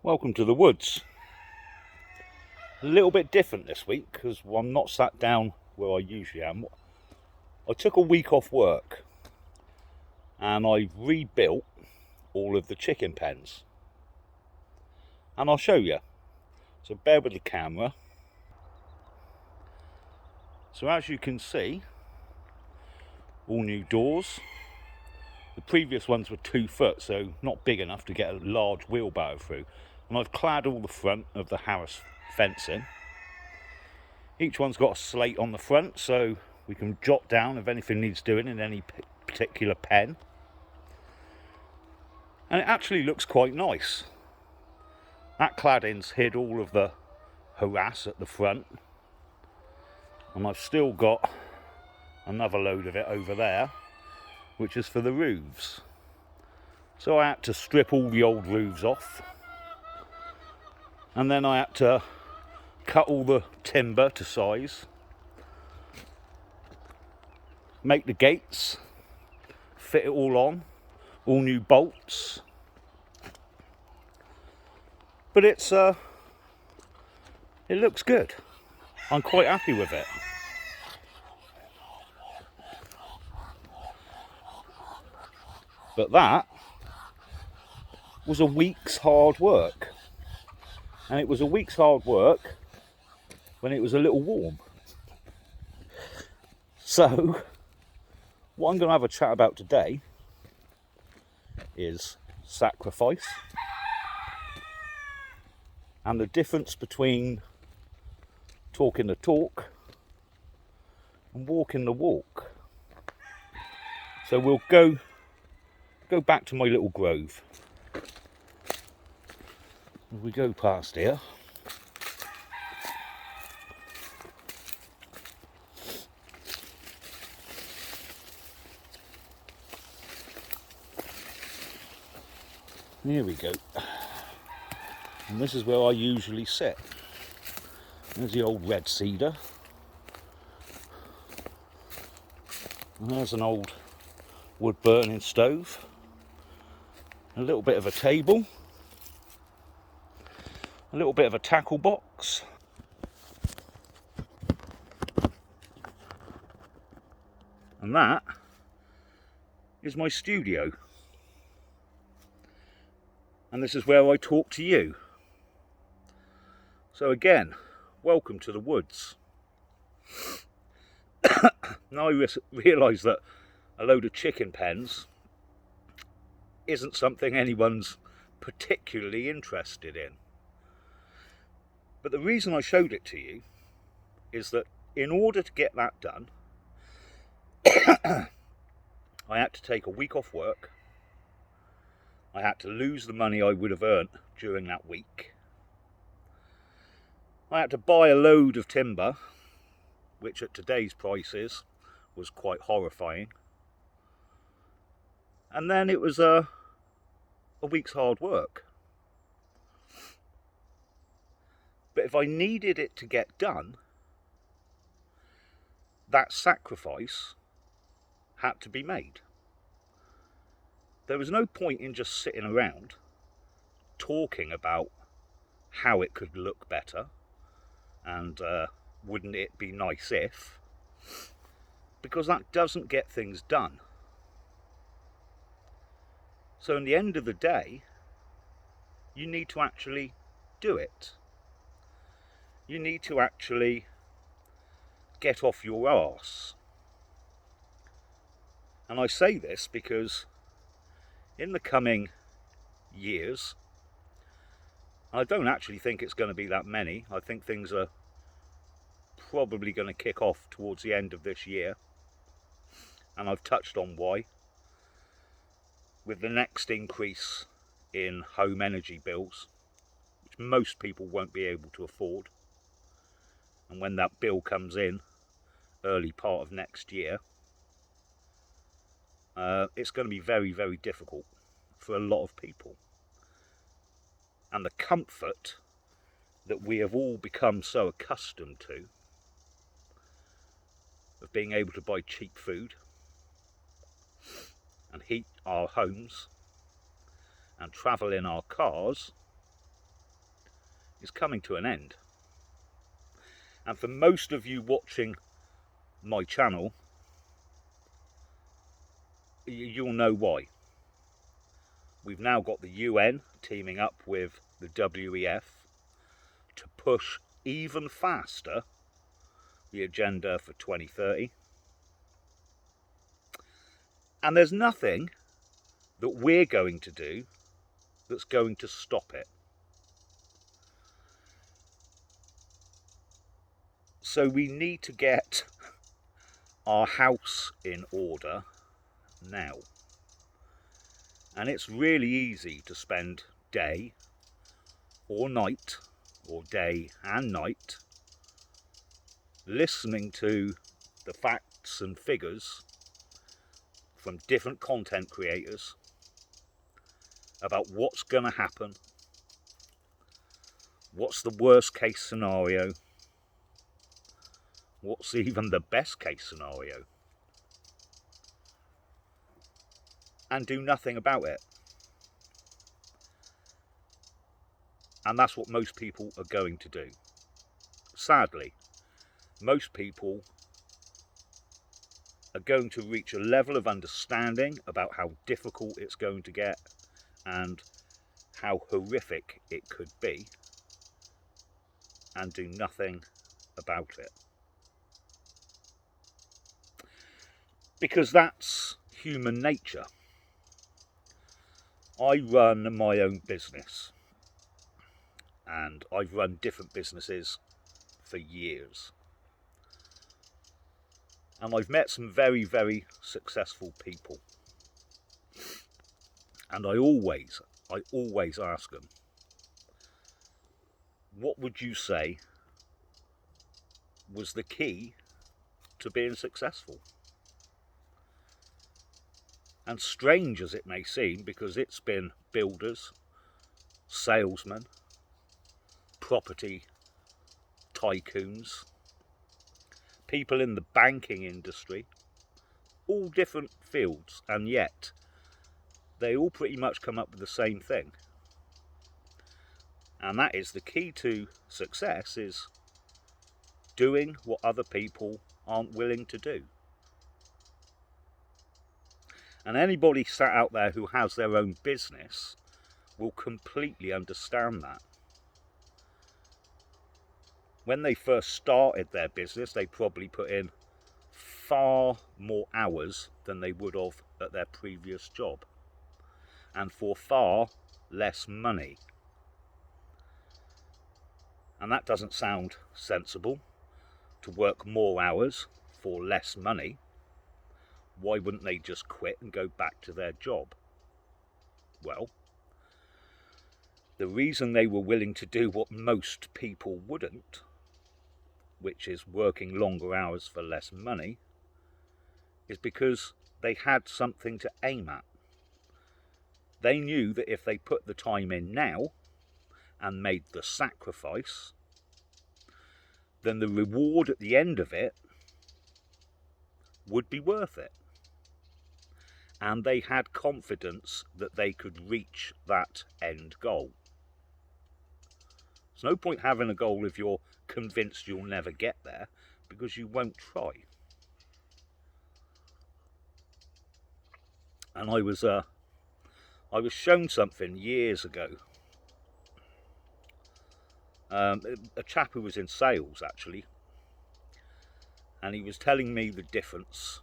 Welcome to the woods. A little bit different this week because I'm not sat down where I usually am. I took a week off work and I rebuilt all of the chicken pens, and I'll show you. So bear with the camera. So as you can see, all new doors. The previous ones were 2 foot, so not big enough to get a large wheelbarrow through. And I've clad all the front of the Harris fencing. Each one's got a slate on the front, so we can jot down if anything needs doing in any particular pen. And it actually looks quite nice. That cladding's hid all of the harass at the front. And I've still got another load of it over there, which is for the roofs. So I had to strip all the old roofs off. And then I had to cut all the timber to size, make the gates, fit it all on, all new bolts. But it looks good. I'm quite happy with it. But that was a week's hard work. And it was a week's hard work when it was a little warm. So, what I'm going to have a chat about today is sacrifice and the difference between talking the talk and walking the walk. So we'll go back to my little grove. As we go past here, here we go, and this is where I usually sit. There's the old red cedar, and there's an old wood burning stove, a little bit of a table, a little bit of a tackle box, and that is my studio. And this is where I talk to you. So again, welcome to the woods. Now I realise that a load of chicken pens isn't something anyone's particularly interested in. But the reason I showed it to you is that in order to get that done, I had to take a week off work. I had to lose the money I would have earned during that week. I had to buy a load of timber, which at today's prices was quite horrifying. And then it was a week's hard work. But if I needed it to get done, that sacrifice had to be made. There was no point in just sitting around talking about how it could look better and wouldn't it be nice if, because that doesn't get things done. So in the end of the day, you need to actually do it. You need to actually get off your arse. And I say this because in the coming years, I don't actually think it's going to be that many. I think things are probably going to kick off towards the end of this year. And I've touched on why. With the next increase in home energy bills, which most people won't be able to afford. And when that bill comes in, early part of next year, it's going to be very, very difficult for a lot of people. And the comfort that we have all become so accustomed to, of being able to buy cheap food and heat our homes and travel in our cars, is coming to an end. And for most of you watching my channel, you'll know why. We've now got the UN teaming up with the WEF to push even faster the agenda for 2030. And there's nothing that we're going to do that's going to stop it. So we need to get our house in order now. And it's really easy to spend day or night, or day and night, listening to the facts and figures from different content creators about what's going to happen, what's the worst case scenario, what's even the best case scenario, and do nothing about it. And that's what most people are going to do. Sadly, most people are going to reach a level of understanding about how difficult it's going to get and how horrific it could be, and do nothing about it. Because that's human nature. I run my own business, and I've run different businesses for years. And I've met some very, very successful people. And I always ask them, what would you say was the key to being successful? And strange as it may seem, because it's been builders, salesmen, property tycoons, people in the banking industry, all different fields, and yet they all pretty much come up with the same thing. And that is, the key to success is doing what other people aren't willing to do. And anybody sat out there who has their own business will completely understand that. When they first started their business, they probably put in far more hours than they would have at their previous job, and for far less money. And that doesn't sound sensible, to work more hours for less money. Why wouldn't they just quit and go back to their job? Well, the reason they were willing to do what most people wouldn't, which is working longer hours for less money, is because they had something to aim at. They knew that if they put the time in now and made the sacrifice, then the reward at the end of it would be worth it. And they had confidence that they could reach that end goal. There's no point having a goal if you're convinced you'll never get there, because you won't try. And I was shown something years ago. A chap who was in sales, actually, and he was telling me the difference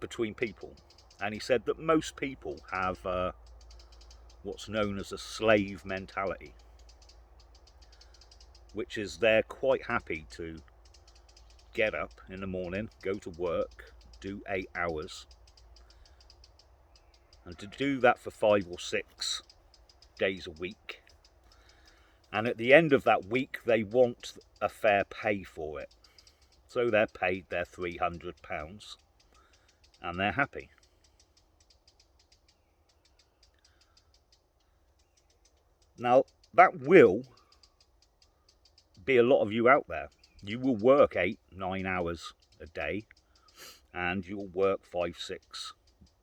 between people. And he said that most people have what's known as a slave mentality, which is they're quite happy to get up in the morning, go to work, do 8 hours, and to do that for 5 or 6 days a week. And at the end of that week, they want a fair pay for it. So they're paid their £300 and they're happy. Now, that will be a lot of you out there. You will work 8-9 hours a day, and you'll work 5-6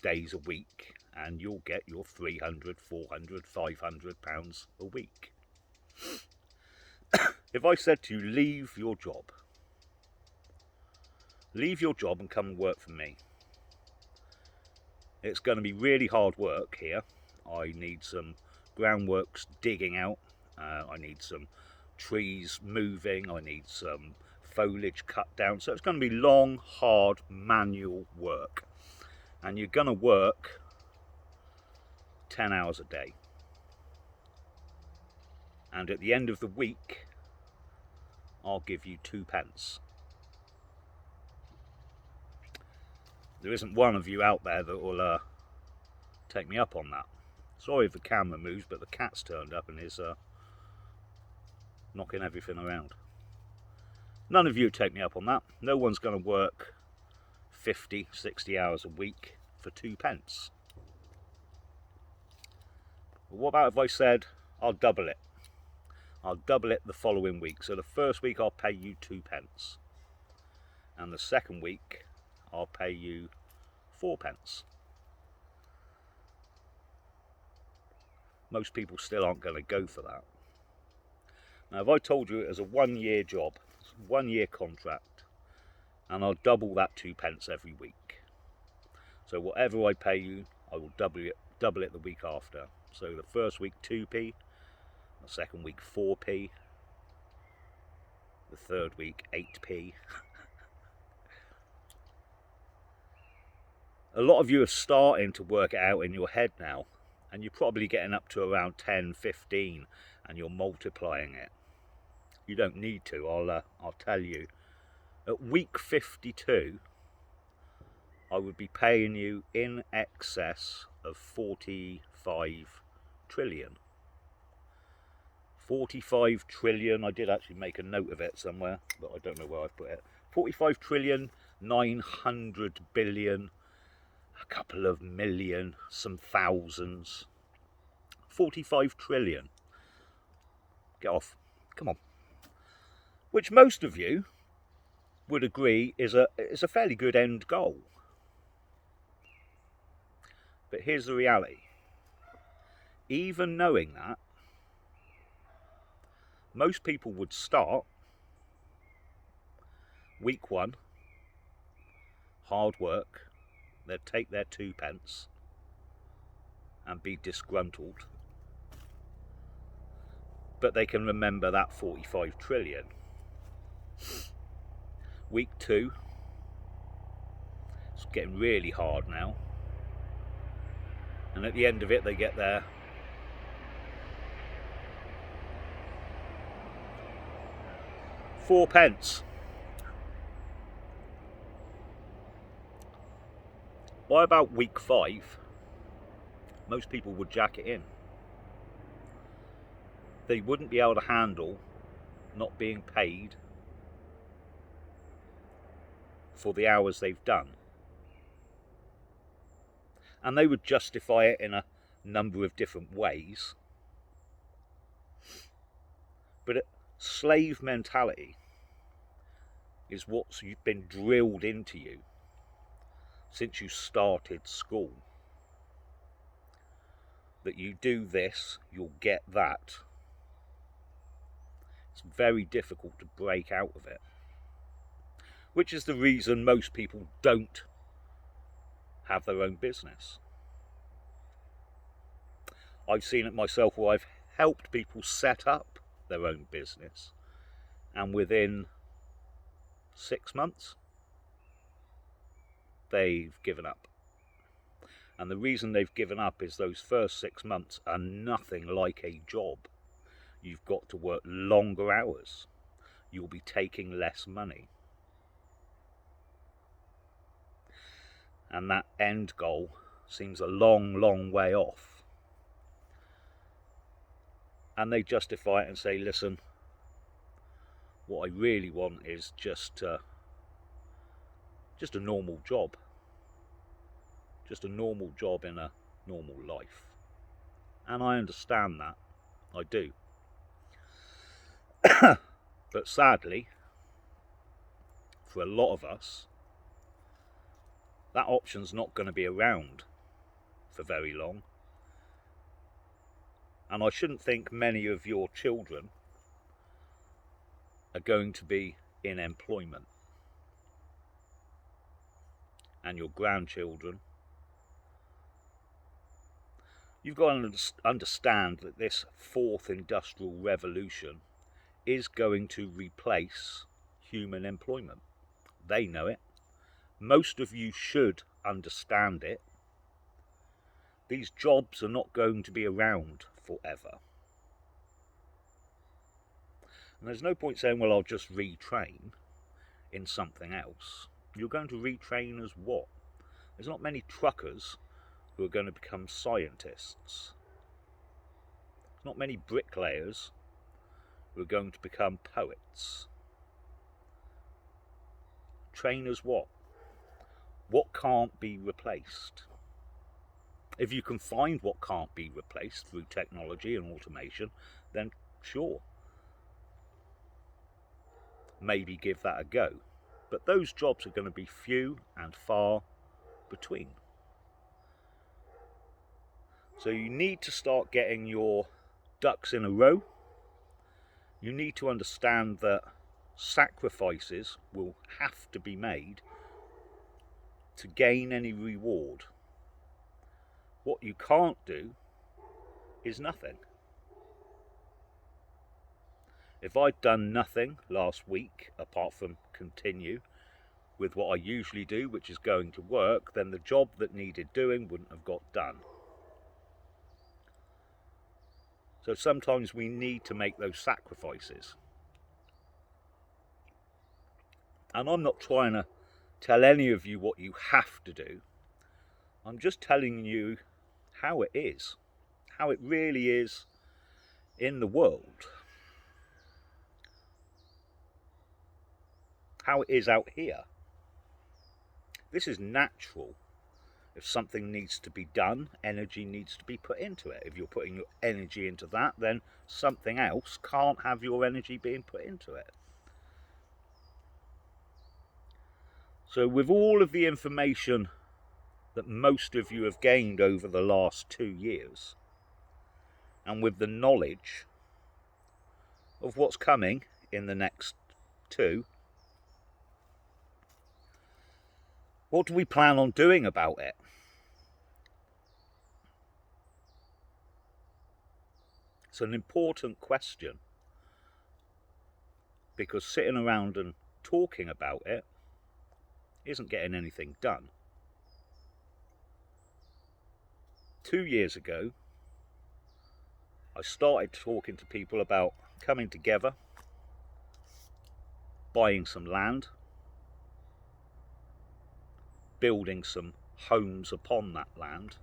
days a week, and you'll get your 300, 400, 500 pounds a week. If I said to you, leave your job and come and work for me, it's going to be really hard work here. I need some groundworks digging out, I need some trees moving, I need some foliage cut down, so it's going to be long, hard, manual work, and you're going to work 10 hours a day, and at the end of the week I'll give you 2p. There isn't one of you out there that will take me up on that. Sorry if the camera moves, but the cat's turned up and is knocking everything around. None of you take me up on that. No one's going to work 50, 60 hours a week for 2p. But what about if I said I'll double it? I'll double it the following week. So the first week I'll pay you 2p, and the second week I'll pay you 4p. Most people still aren't going to go for that. Now, if I told you it was a 1-year job, 1-year contract, and I'll double that 2p every week. So whatever I pay you, I will double it the week after. So the first week 2p, the second week 4p, the third week 8p. A lot of you are starting to work it out in your head now, and you're probably getting up to around 10, 15, and you're multiplying it. You don't need to, I'll tell you. At week 52, I would be paying you in excess of 45 trillion. 45 trillion, I did actually make a note of it somewhere, but I don't know where I put it. 45 trillion, 900 billion, a couple of million, some thousands. 45 trillion. Get off. Come on. Which most of you would agree is a fairly good end goal. But here's the reality. Even knowing that, most people would start week 1, hard work, they'd take their 2p and be disgruntled. But they can remember that 45 trillion. Week 2, it's getting really hard now. And at the end of it, they get their 4p. By about week 5, most people would jack it in. They wouldn't be able to handle not being paid for the hours they've done. And they would justify it in a number of different ways. But slave mentality is what's been drilled into you since you started school. That you do this, you'll get that. It's very difficult to break out of it. Which is the reason most people don't have their own business. I've seen it myself where I've helped people set up their own business, and within 6 months they've given up. And the reason they've given up is those first 6 months are nothing like a job. You've got to work longer hours. You'll be taking less money. And that end goal seems a long, long way off. And they justify it and say, listen, what I really want is just a normal job. Just a normal job in a normal life. And I understand that. I do. But sadly, for a lot of us, that option's not going to be around for very long. And I shouldn't think many of your children are going to be in employment. And your grandchildren. You've got to understand that this fourth industrial revolution is going to replace human employment. They know it. Most of you should understand it. These jobs are not going to be around forever. And there's no point saying, well, I'll just retrain in something else. You're going to retrain as what? There's not many truckers who are going to become scientists. There's not many bricklayers who are going to become poets. Train as what? What can't be replaced? If you can find what can't be replaced through technology and automation, then sure, maybe give that a go. But those jobs are going to be few and far between. So you need to start getting your ducks in a row. You need to understand that sacrifices will have to be made to gain any reward. What you can't do is nothing. If I'd done nothing last week, apart from continue with what I usually do, which is going to work, then the job that needed doing wouldn't have got done. So sometimes we need to make those sacrifices. And I'm not trying to tell any of you what you have to do. I'm just telling you how it is, how it really is in the world, how it is out here. This is natural. If something needs to be done, energy needs to be put into it. If you're putting your energy into that, then something else can't have your energy being put into it. So with all of the information that most of you have gained over the last 2 years, and with the knowledge of what's coming in the next 2, what do we plan on doing about it? It's an important question, because sitting around and talking about it isn't getting anything done. 2 years ago, I started talking to people about coming together, buying some land, building some homes upon that land,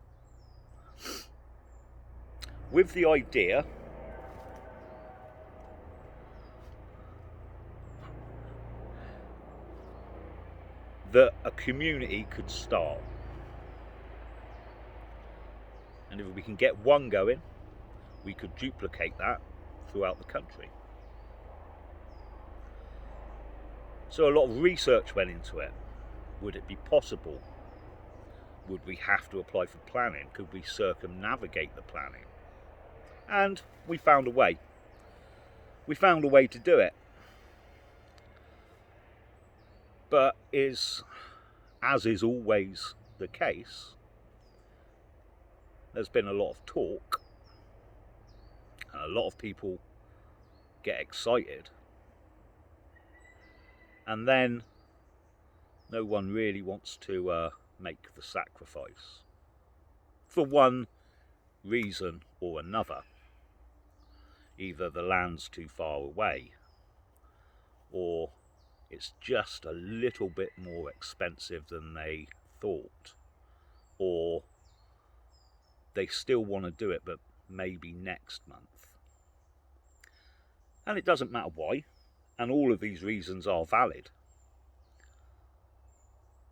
with the idea that a community could start. And if we can get one going, we could duplicate that throughout the country. So a lot of research went into it. Would it be possible? Would we have to apply for planning? Could we circumnavigate the planning? And we found a way. We found a way to do it. But as is always the case, there's been a lot of talk, and a lot of people get excited, and then no one really wants to make the sacrifice for one reason or another. Either the land's too far away, or it's just a little bit more expensive than they thought, or they still want to do it, but maybe next month. And it doesn't matter why, and all of these reasons are valid.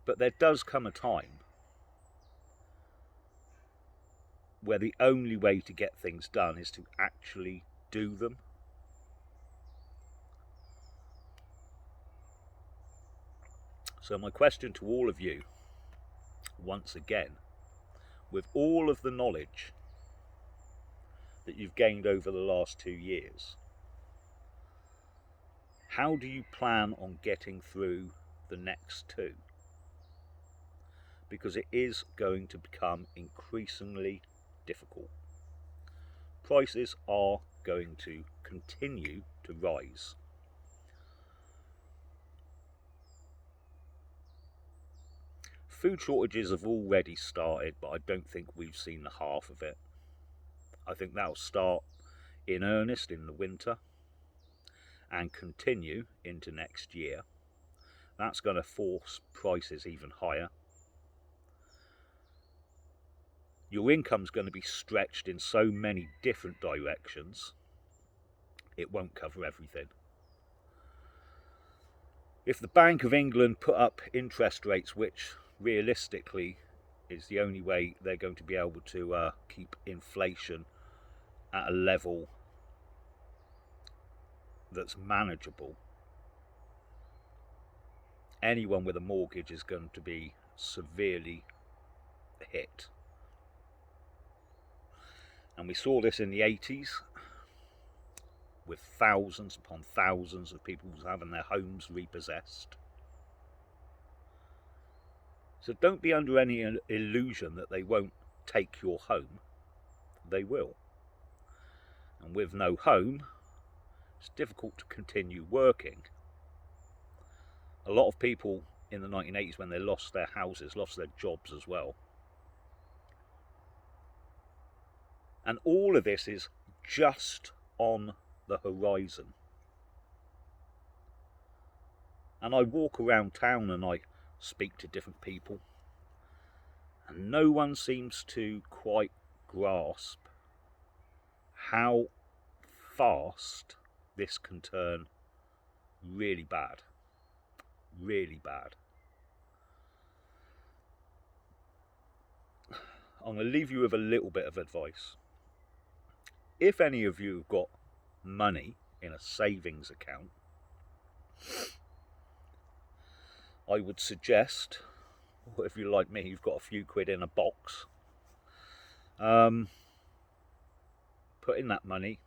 But there does come a time where the only way to get things done is to actually do them. So my question to all of you, once again, with all of the knowledge that you've gained over the last 2 years, how do you plan on getting through the next 2? Because it is going to become increasingly difficult. Prices are going to continue to rise. Food shortages have already started, but I don't think we've seen the half of it. I think that'll start in earnest in the winter and continue into next year. That's going to force prices even higher. Your income's going to be stretched in so many different directions, it won't cover everything. If the Bank of England put up interest rates, which realistically is the only way they're going to be able to keep inflation at a level that's manageable, anyone with a mortgage is going to be severely hit. And we saw this in the 80s with thousands upon thousands of people having their homes repossessed. So don't be under any illusion that they won't take your home. They will. And with no home, it's difficult to continue working. A lot of people in the 1980s, when they lost their houses, lost their jobs as well. And all of this is just on the horizon. And I walk around town and I speak to different people, and no one seems to quite grasp how fast this can turn really bad. Really bad. I'm going to leave you with a little bit of advice. If any of you have got money in a savings account, I would suggest, or if you're like me, you've got a few quid in a box, putting that money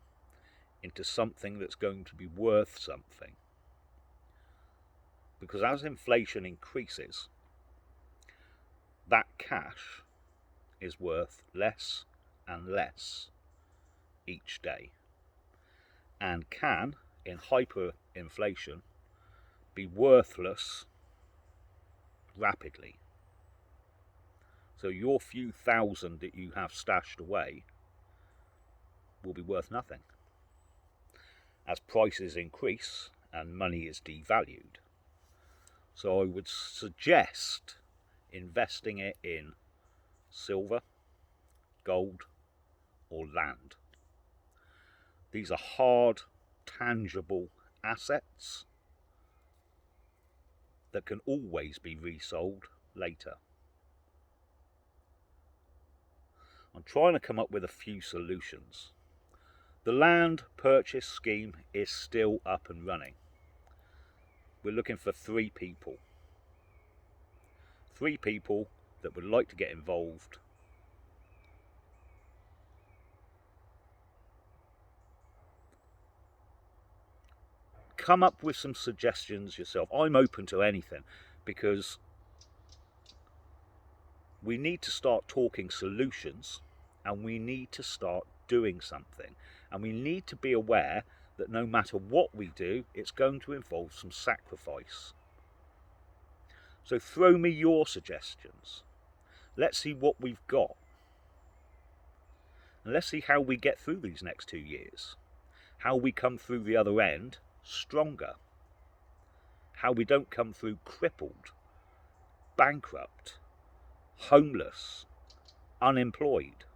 into something that's going to be worth something. Because as inflation increases, that cash is worth less and less each day, and can, in hyperinflation, be worthless rapidly. So your few thousand that you have stashed away will be worth nothing as prices increase and money is devalued. So I would suggest investing it in silver, gold, or land. These are hard, tangible assets that can always be resold later. I'm trying to come up with a few solutions. The land purchase scheme is still up and running. We're looking for 3 people. 3 people that would like to get involved. Come up with some suggestions yourself. I'm open to anything, because we need to start talking solutions, and we need to start doing something, and we need to be aware that no matter what we do, it's going to involve some sacrifice. So throw me your suggestions. Let's see what we've got, and let's see how we get through these next 2 years, how we come through the other end stronger, how we don't come through crippled, bankrupt, homeless, unemployed.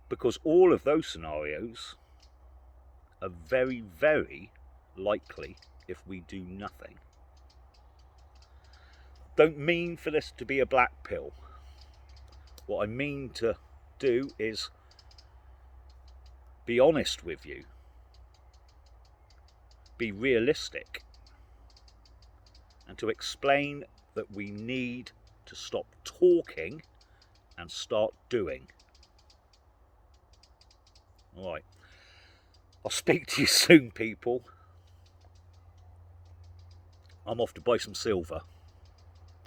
Because all of those scenarios are very, very likely if we do nothing. Don't mean for this to be a black pill. What I mean to do is be honest with you, be realistic, and to explain that we need to stop talking and start doing. Alright, I'll speak to you soon, people. I'm off to buy some silver.